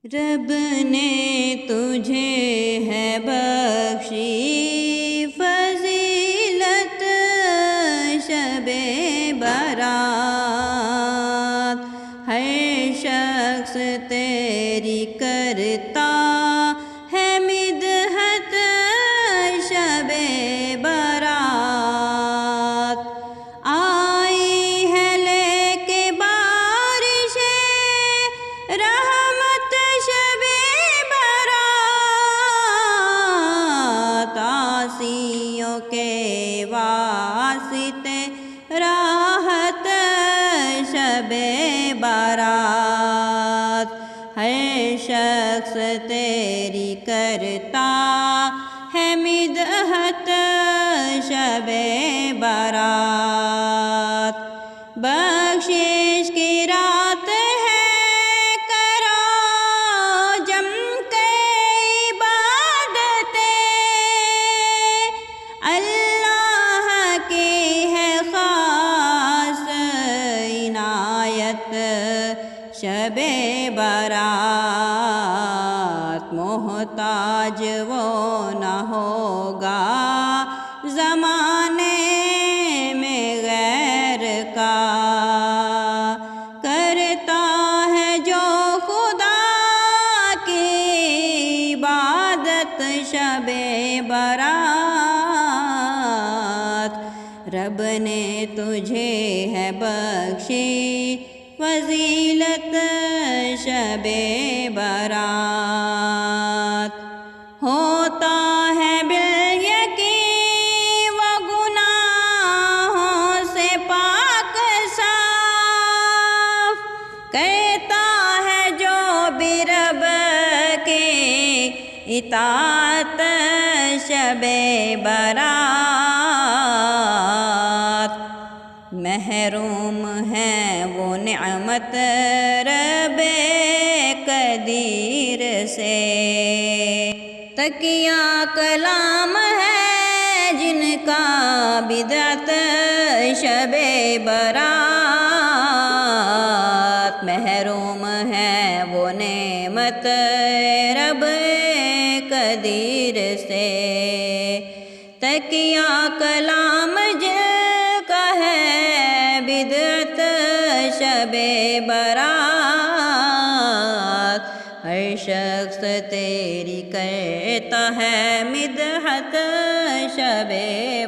رب نے تجھے ہے بخشی فضیلت شب برات، ہر شخص تیری کرتا ہے مدحت شب برات، آئی ہے لے کے بارش رحمت شب برات، عاصیوں کے واسطے راحت شب برات، ہر شخص تیری کرتا ہے مدحت شب برات، بخشش کی رات ہے کرو جم کے عبادتیں، اللہ کی ہے خاص عنایت شب برات، محتاج وہ نہ ہوگا زمانے میں غیر کا، کرتا ہے جو خدا کی عبادت شب برات، رب نے تجھے ہے بخشی فضیلت شب برات، ہوتا ہے بالیقین وہ گناہوں سے پاک صاف، کہتا ہے جو بھی رب کی اطاعت شب برات، محروم ہے وہ نعمت رب قدیر سے، تکیہ کلام ہے جن کا بدعت شب برات، محروم ہے وہ نعمت رب قدیر سے، تکیہ کلام جن کا ہے بدعت شب برات، ہر شخص تیری کرتا ہے مدحت شب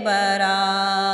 برات۔